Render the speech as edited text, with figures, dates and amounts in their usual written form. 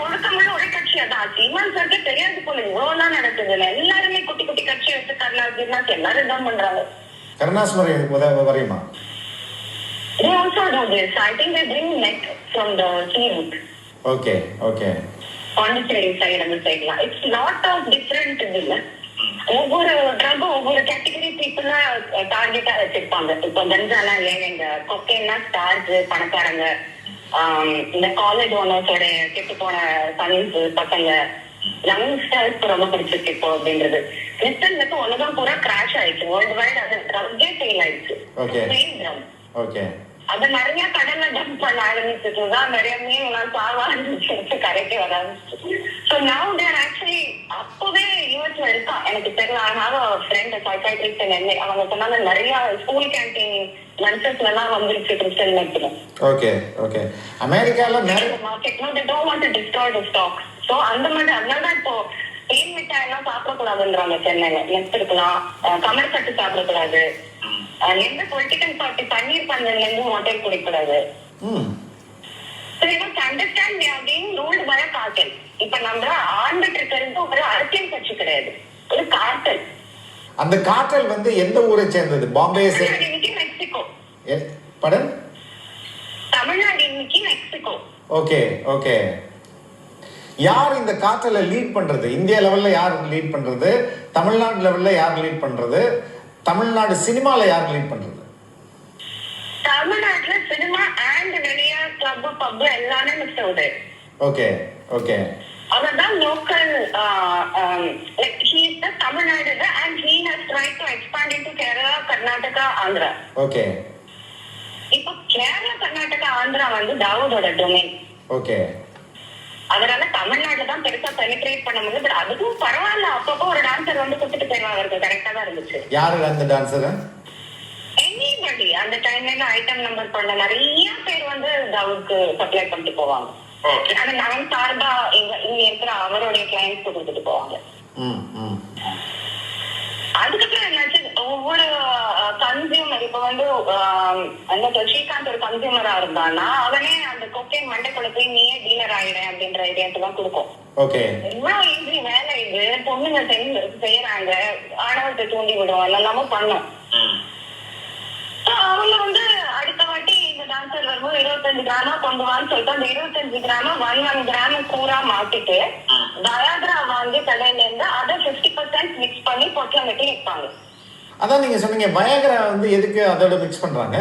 ஒழுக்கமுள்ள ஒரே கட்சி அதான். சீமான் சாருக்கு தெரியாது போல இவ்வளவுதான் நடக்குது. எல்லாருமே குட்டி குட்டி கட்சி வச்சு கருணாஸ் எல்லாரும் தான் பண்றாங்க. Karunas வரையுமா? They also do this. I think they bring net from the sea route. Okay, okay. Pondicherry side and the side la. It's lot of different இல்ல. ஒவ்வொரு ட்ரக் ஒவ்வொரு கேட்டகரி பீப்புளா டார்கெட்டா வச்சிருப்பாங்க. இப்போ கஞ்சானா ஏங்க, கொக்கைன்னா ஸ்டார்ஸ் பணக்காரங்க, இந்த காலேஜ் ஓனர்ஸோட கெட்டு போன சன்ஸ் பசங்க, யங்ஸ்டர்ஸ்க்கு ரொம்ப பிடிச்சிருக்கு இப்போ அப்படின்றது. கிறிஸ்டன் வந்து ஒண்ணுதான் பூரா கிராஷ் ஆயிடுச்சு. வேர்ல்டு வைட் அது ட்ரக்கே ஃபெயில் ஆயிடுச்சு. ஓகே. அது நிறைய கடல்ல டம்ப் பண்ண ஆரம்பிச்சுட்டுதான் நிறைய மீன்லாம் சாவ ஆரம்பிச்சிருச்சு, கரைக்கு வர ஆரம்பிச்சு. ஸோ நவ் தேர் ஆக்சுவலி அப்பவே யூஎஸ்ல இருக்கா எனக்கு தெரியல. அதனால ஃப்ரெண்ட் சைக்காட்ரிஸ்ட் அவங்க சொன்னாங்க நிறைய ஸ்கூல் கேன்டீன் லஞ்சஸ்ல எல்லாம் வந்துருச்சு கிறிஸ்டன் மெட்ல. Okay okay. அமெரிக்கால market no they don't want to destroy the stock. So அந்த மாதிரி அதனாலதான் இப்போ தேன் மிட்டாய் எல்லாம் சாப்பிடக்கூடாதுன்றாங்க சென்னையில. நெக்ஸ்ட் இருக்கலாம், கமர் கட்டு சாப்பிடக்கூடாது, எந்த பொலிட்டிக்கல் பார்ட்டி பன்னீர் பந்தல்ல இருந்து ஹோட்டல் குடிக்கூடாது. Understand we are being ruled by a cartel. இப்ப நம்ம ஆண்டுட்டு இருக்கிறது ஒரு அரசியல் கட்சி கிடையாது, ஒரு கார்டல். அந்த கார்டல் வந்து எந்த ஊரை சேர்ந்தது? பாம்பே இன்னைக்கு மெக்சிகோ. படன் தமிழ்நாடு இன்னைக்கு மெக்சிகோ. Okay okay. யார் இந்த கார்டலை லீட் பண்றது? இந்தியா லெவல்ல யார் லீட் பண்றது? தமிழ்நாடு லெவல்ல யார் லீட் பண்றது? தமிழ்நாடு சினிமால யார் லீட் பண்றது? தமிழ்நாட்டுல சினிமா அண்ட் வெளிய கிளப் பப் எல்லாமே மிக்ஸ் ஆகுது. Okay okay. அவர்தான் local like he is the Tamil Nadu and he has tried to expand into Kerala, Karnataka, Andhra. Okay. இப்போ கேரளா, கர்நாடகா, ஆந்திரா வந்து தாவூதோட டொமைன். ஓகே. அதனால தமிழ்நாட்டுல தான் பெருசா பெனிட்ரேட் பண்ண முடியல. பட் அதுக்கும் பரவாயில்ல, அப்பப்போ ஒரு டான்சர் வந்து கொடுத்துட்டு போயிருவாங்க. அவருக்கு கரெக்டா தான் இருந்துச்சு. யாரு அந்த டான்சர்? எனிபடி அந்த டைம்ல ஐட்டம் நம்பர் பண்ண நிறைய பேர் வந்து தாவூதுக்கு சப்ளை பண்ணிட்டு போவாங்க. ஆனா நான் சார்பா இங்க இருக்கிற அவருடைய கிளைண்ட்ஸ் கொடுத்துட்டு போவாங்க. அதுக்கப்புறம் என்னாச்சு, ஒவ்வொரு கன்சியூமர் இப்ப வந்து ஸ்ரீகாந்த் ஒரு கன்சியூமரா இருந்தான்னா அவனே அந்த கொக்கைன் மண்டைக்குள்ள போய் நீயே டீலர் ஆயிடு அப்படின்ற ஐடியாட்டு தான் கொடுக்கும். எவ்வளவு ஈஸி வேலை இது, பொண்ணுங்க செய்யறாங்க, ஆணவத்தை தூண்டி விடுவோம், எல்லாமே பண்ணும். அவங்க வந்து அடுத்த வாட்டி இந்த டான்சர் வரும்போது 25 கிராமா கொண்டு வான்னு சொல்லிட்டு அந்த 25 கிராம 1 கிராம் கூரா மாத்திட்டு வயாகிரா வாங்கி கடையில இருந்து அதை 50% மிக்ஸ் பண்ணி பொட்டலம் கட்டி வைப்பாங்க. அதான் நீங்க சொன்னீங்க வயாகிரா வந்து எதுக்கு அதோட மிக்ஸ் பண்றாங்க?